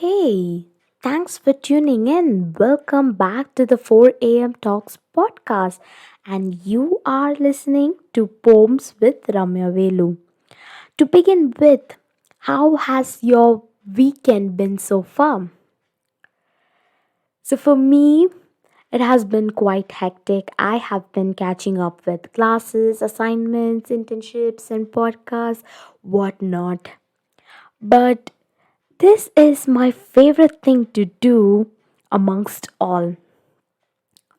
Hey, thanks for tuning in. Welcome back to the 4 a.m. Talks podcast. And you are listening to Poems with Ramya Velu. To begin with, how has your weekend been so far? So, for me, it has been quite hectic. I have been catching up with classes, assignments, internships, and podcasts, whatnot. But this is my favorite thing to do amongst all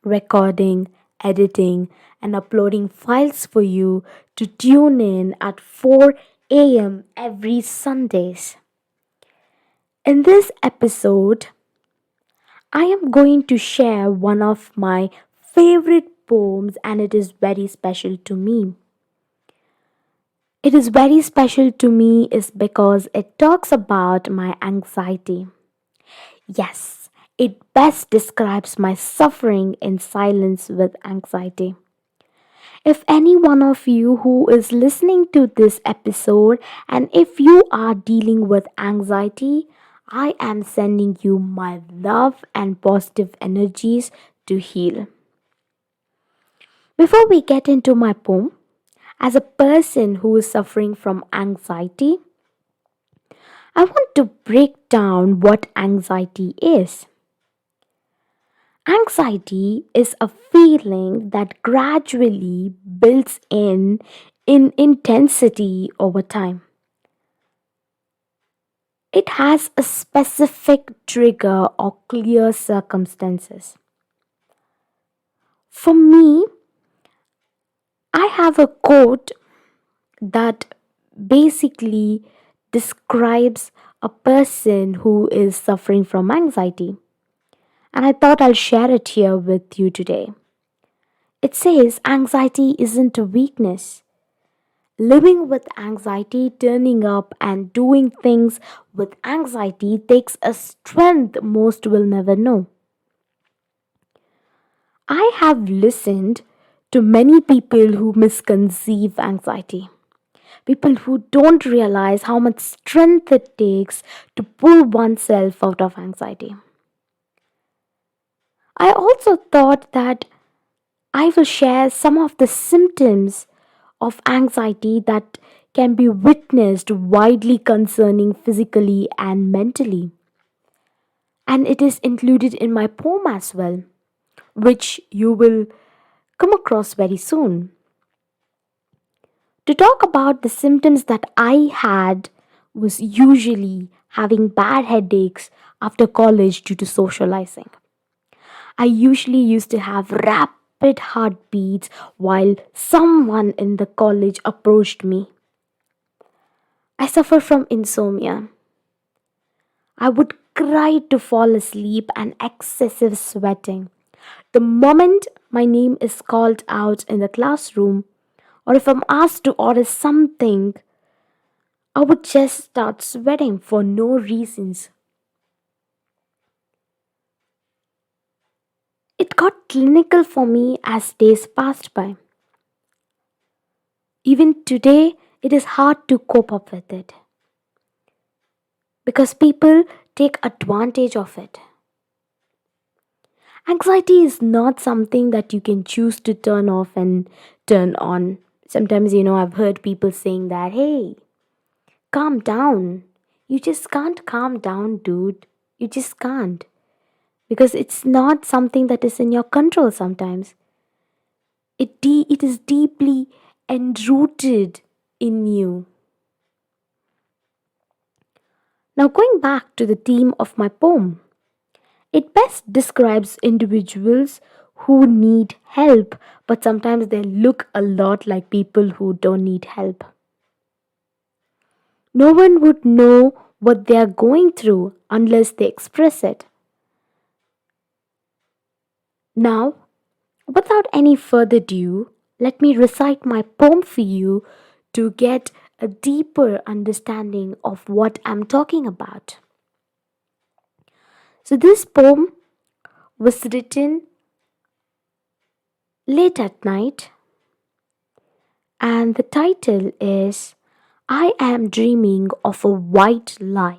recording, editing, and uploading files for you to tune in at 4 a.m. every Sundays. In this episode, I am going to share one of my favorite poems, and it is very special to me. It is very special to me is because it talks about my anxiety. Yes, it best describes my suffering in silence with anxiety. If any one of you who is listening to this episode and if you are dealing with anxiety, I am sending you my love and positive energies to heal. Before we get into my poem, as a person who is suffering from anxiety, I want to break down what anxiety is. Anxiety is a feeling that gradually builds in intensity over time. It has a specific trigger or clear circumstances. For me, I have a quote that basically describes a person who is suffering from anxiety, and I thought I'll share it here with you today. It says anxiety isn't a weakness. Living with anxiety, turning up and doing things with anxiety takes a strength most will never know. I have listened to many people who misconceive anxiety. People who don't realize how much strength it takes to pull oneself out of anxiety. I also thought that I will share some of the symptoms of anxiety that can be witnessed widely concerning physically and mentally. And it is included in my poem as well, which you will come across very soon. To talk about the symptoms that I had was usually having bad headaches after college due to socializing. I usually used to have rapid heartbeats while someone in the college approached me. I suffer from insomnia. I would cry to fall asleep and excessive sweating. The moment my name is called out in the classroom, or if I'm asked to order something, I would just start sweating for no reasons. It got clinical for me as days passed by. Even today, it is hard to cope up with it because people take advantage of it. Anxiety is not something that you can choose to turn off and turn on. Sometimes, I've heard people saying that, hey, calm down. You just can't calm down, dude. You just can't. Because it's not something that is in your control sometimes. It is deeply enrooted in you. Now, going back to the theme of my poem, it best describes individuals who need help, but sometimes they look a lot like people who don't need help. No one would know what they are going through unless they express it. Now, without any further ado, let me recite my poem for you to get a deeper understanding of what I'm talking about. So, this poem was written late at night, and the title is I Am Dreaming of a White Lie.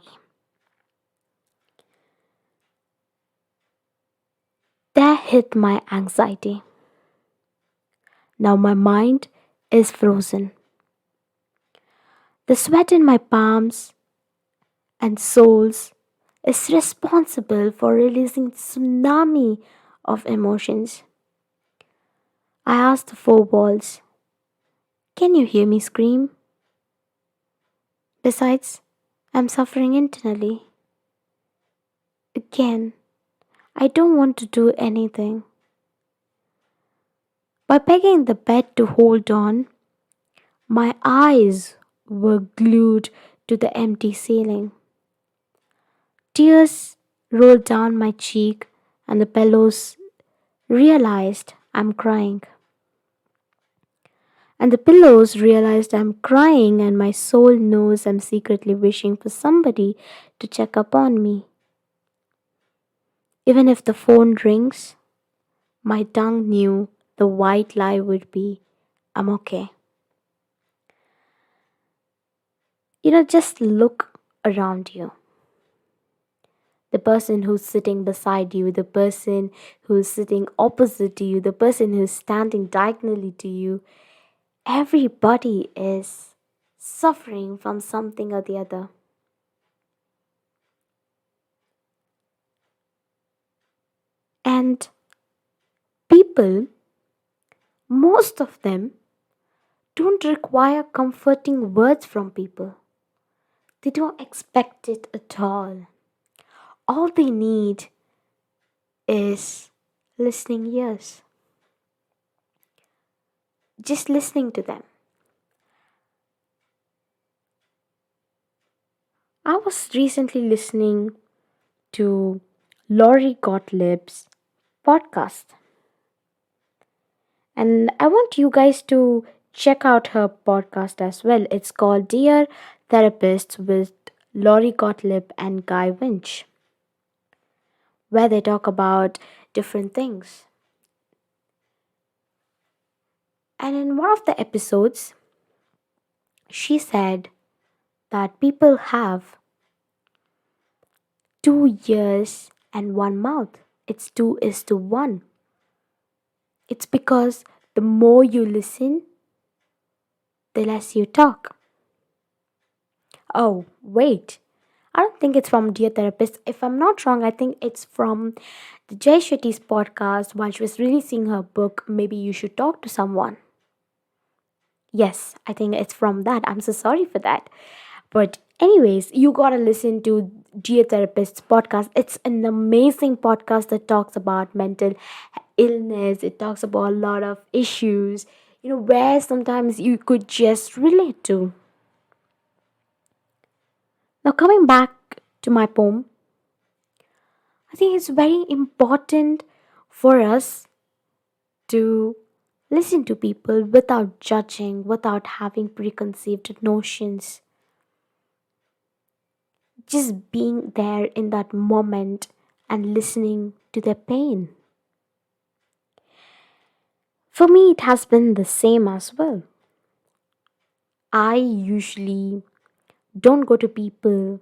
There hit my anxiety. Now my mind is frozen. The sweat in my palms and soles is responsible for releasing tsunami of emotions. I asked the four walls, can you hear me scream? Besides, I'm suffering internally. Again, I don't want to do anything. By pegging the bed to hold on, my eyes were glued to the empty ceiling. Tears rolled down my cheek, and the pillows realized I'm crying. And the pillows realized I'm crying, and my soul knows I'm secretly wishing for somebody to check up on me. Even if the phone rings, my tongue knew the white lie would be, I'm okay. Just look around you. The person who's sitting beside you, the person who's sitting opposite to you, the person who's standing diagonally to you, everybody is suffering from something or the other. And people, most of them, don't require comforting words from people. They don't expect it at all. All they need is listening ears. Just listening to them. I was recently listening to Laurie Gottlieb's podcast, and I want you guys to check out her podcast as well. It's called Dear Therapists with Laurie Gottlieb and Guy Winch, where they talk about different things. And in one of the episodes, she said that people have 2 ears and one mouth. It's 2:1. It's because the more you listen, the less you talk. Oh, wait. I don't think it's from Dear Therapist. If I'm not wrong, I think it's from the Jay Shetty's podcast while she was releasing her book, Maybe You Should Talk to Someone. Yes, I think it's from that. I'm so sorry for that. But, anyways, you gotta listen to Dear Therapist's podcast. It's an amazing podcast that talks about mental illness, it talks about a lot of issues, where sometimes you could just relate to. Now, coming back to my poem, I think it's very important for us to listen to people without judging, without having preconceived notions. Just being there in that moment and listening to their pain. For me, it has been the same as well. I usually don't go to people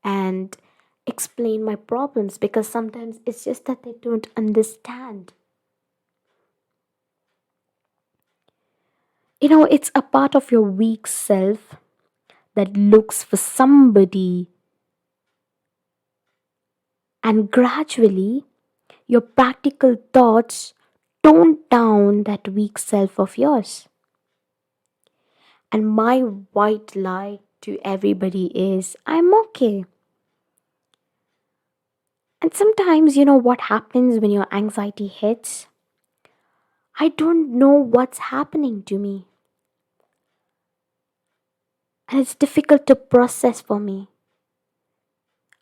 and explain my problems because sometimes it's just that they don't understand. It's a part of your weak self that looks for somebody, and gradually your practical thoughts tone down that weak self of yours. And my white lie to everybody is, I'm okay. And sometimes, what happens when your anxiety hits? I don't know what's happening to me. And it's difficult to process for me.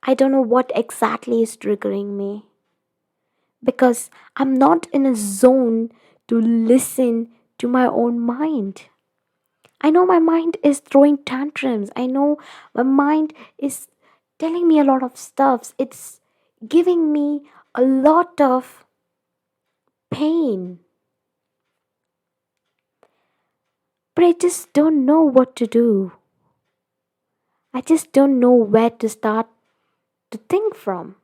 I don't know what exactly is triggering me. Because I'm not in a zone to listen to my own mind. I know my mind is throwing tantrums. I know my mind is telling me a lot of stuff. It's giving me a lot of pain. But I just don't know what to do. I just don't know where to start to think from.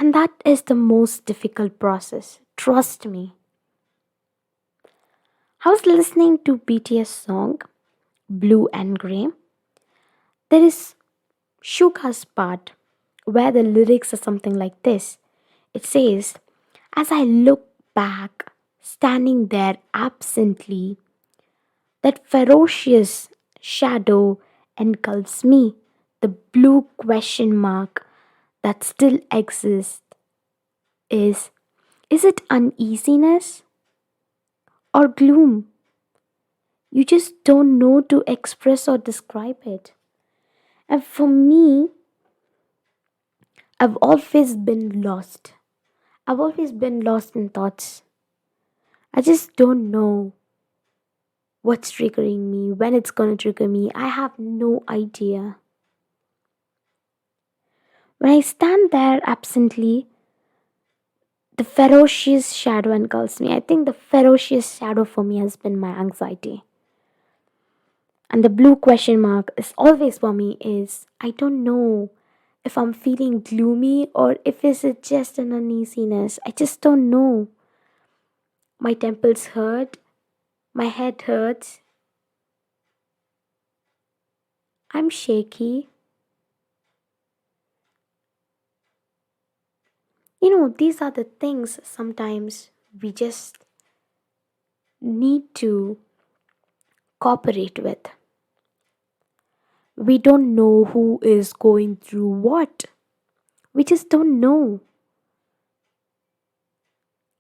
And that is the most difficult process. Trust me. I was listening to BTS song Blue and Grey. There is Shuka's part where the lyrics are something like this. It says, as I look back, standing there absently, that ferocious shadow engulfs me. The blue question mark that still exists is it uneasiness or gloom? You just don't know to express or describe it. And for me, I've always been lost. I've always been lost in thoughts. I just don't know what's triggering me, when it's gonna trigger me. I have no idea. When I stand there absently, the ferocious shadow engulfs me. I think the ferocious shadow for me has been my anxiety. And the blue question mark is always for me is I don't know if I'm feeling gloomy or if it's just an uneasiness. I just don't know. My temples hurt, my head hurts, I'm shaky. These are the things sometimes we just need to cooperate with. We don't know who is going through what. We just don't know.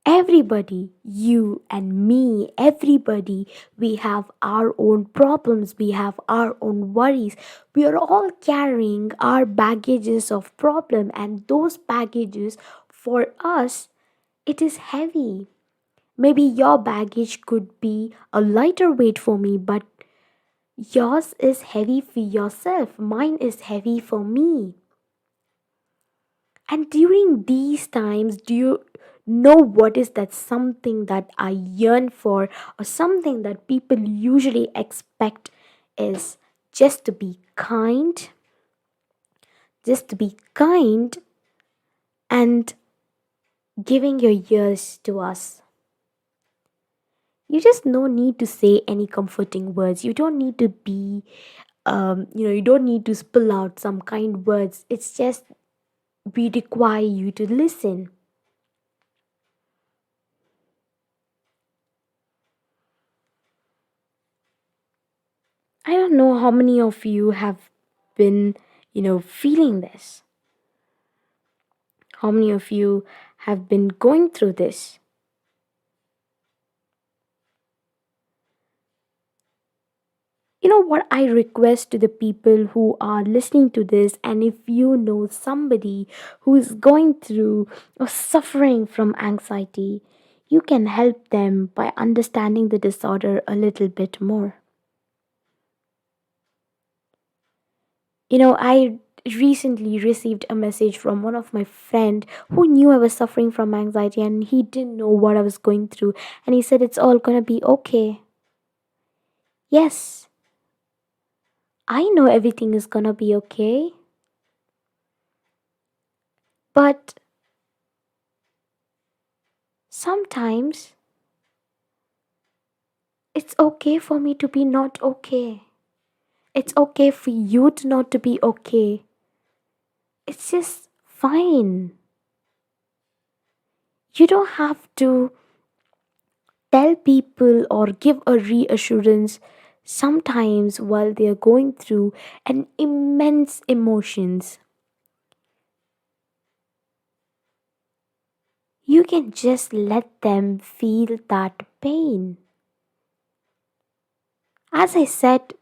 Everybody, you and me, everybody, we have our own problems, we have our own worries. We are all carrying our baggages of problem, and those baggages for us, it is heavy. Maybe your baggage could be a lighter weight for me, but yours is heavy for yourself. Mine is heavy for me. And during these times, do you know what is that something that I yearn for, or something that people usually expect is just to be kind? Just to be kind and giving your ears to us. You just no need to say any comforting words. You don't need to be, you don't need to spill out some kind words. It's just we require you to listen. I don't know how many of you have been, feeling this. How many of you have been going through this? What I request to the people who are listening to this, and if you know somebody who is going through or suffering from anxiety, you can help them by understanding the disorder a little bit more. I recently received a message from one of my friend who knew I was suffering from anxiety and he didn't know what I was going through, and he said it's all going to be okay. Yes, I know everything is going to be okay, but sometimes it's okay for me to be not okay. It's okay for you to not to be okay. It's just fine. You don't have to tell people or give a reassurance sometimes while they are going through an immense emotions. You can just let them feel that pain. As I said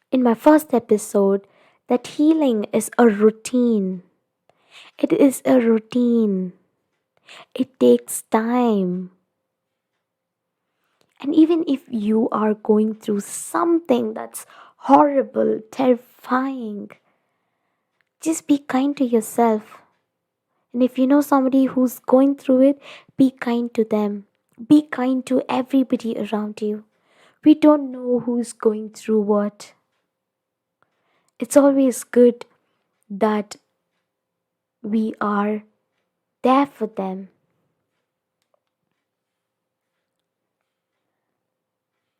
in my first episode, that healing is a routine. It is a routine. It takes time. And even if you are going through something that's horrible, terrifying, just be kind to yourself. And if you know somebody who's going through it, be kind to them. Be kind to everybody around you. We don't know who's going through what. It's always good that we are there for them.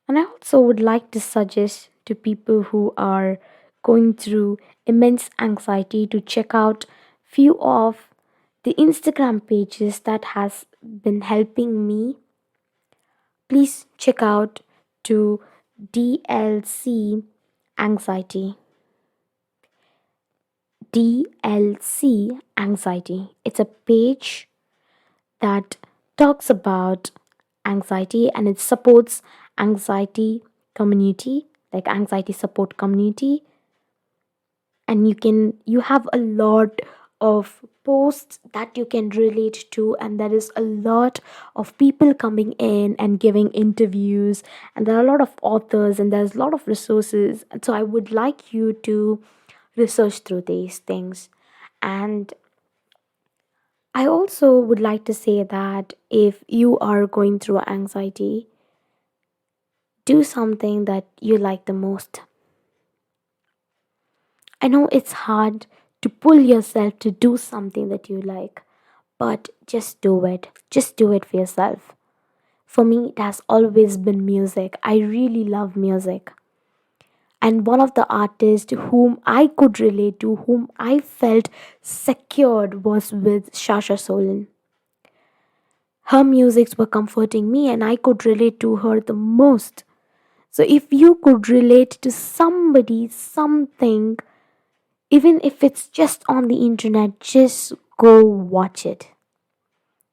And I also would like to suggest to people who are going through immense anxiety to check out few of the Instagram pages that has been helping me. Please check out to DLC anxiety. DLC anxiety. It's a page that talks about anxiety and it supports anxiety community, like anxiety support community. And you have a lot of posts that you can relate to, and there is a lot of people coming in and giving interviews, and there are a lot of authors and there's a lot of resources. And so I would like you to research through these things. And I also would like to say that if you are going through anxiety, do something that you like the most. I know it's hard to pull yourself to do something that you like, but just do it. Just do it for yourself. For me, it has always been music. I really love music. And one of the artists whom I could relate to, whom I felt secured, was with Shasha Solan. Her musics were comforting me, and I could relate to her the most. So, if you could relate to somebody, something, even if it's just on the internet, just go watch it.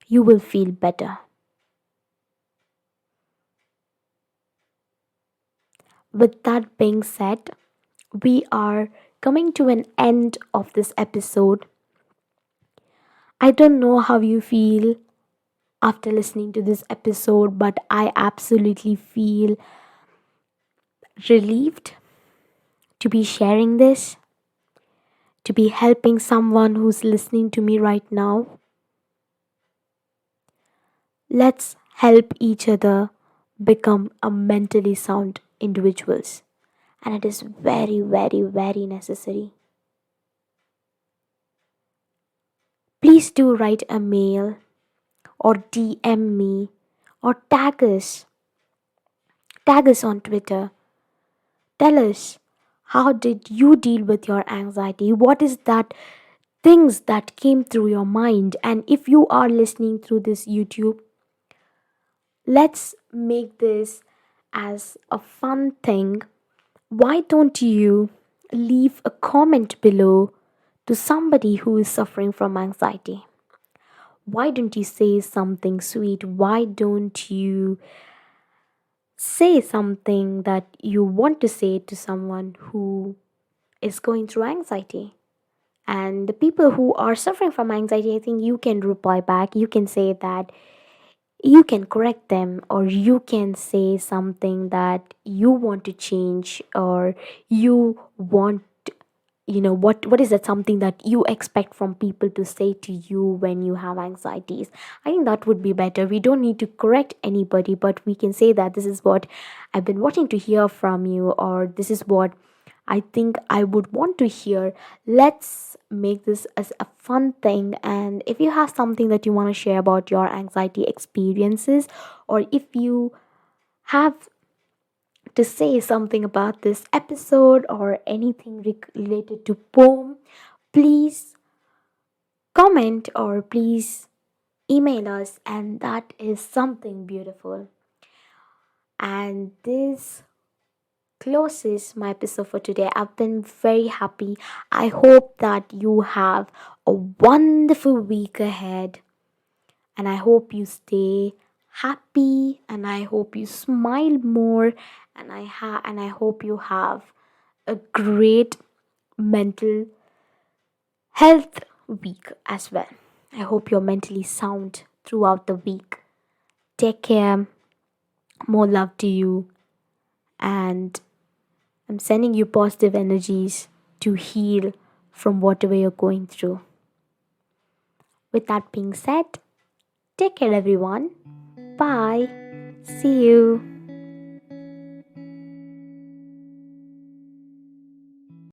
You will feel better. With that being said, we are coming to an end of this episode. I don't know how you feel after listening to this episode, but I absolutely feel relieved to be sharing this, to be helping someone who's listening to me right now. Let's help each other become a mentally sound individuals. And it is very, very, very necessary. Please do write a mail or DM me or tag us on Twitter. Tell us, how did you deal with your anxiety? What is that things that came through your mind? And if you are listening through this YouTube, let's make this as a fun thing. Why don't you leave a comment below to somebody who is suffering from anxiety? Why don't you say something sweet? Why don't you say something that you want to say to someone who is going through anxiety? And the people who are suffering from anxiety, I think you can reply back. You can say that you can correct them, or you can say something that you want to change, or you want, what is that something that you expect from people to say to you when you have anxieties. I think that would be better. We don't need to correct anybody, but we can say that this is what I've been wanting to hear from you, or this is what I think I would want to hear. Let's make this as a fun thing. And if you have something that you want to share about your anxiety experiences, or if you have to say something about this episode or anything related to poem, please comment or please email us, and that is something beautiful. And this closes my episode for today. I've been very happy. I hope that you have a wonderful week ahead, and I hope you stay happy, and I hope you smile more, and I hope you have a great mental health week as well. I hope you're mentally sound throughout the week. Take care. More love to you, and I'm sending you positive energies to heal from whatever you're going through. With that being said, take care, everyone. Bye. See you.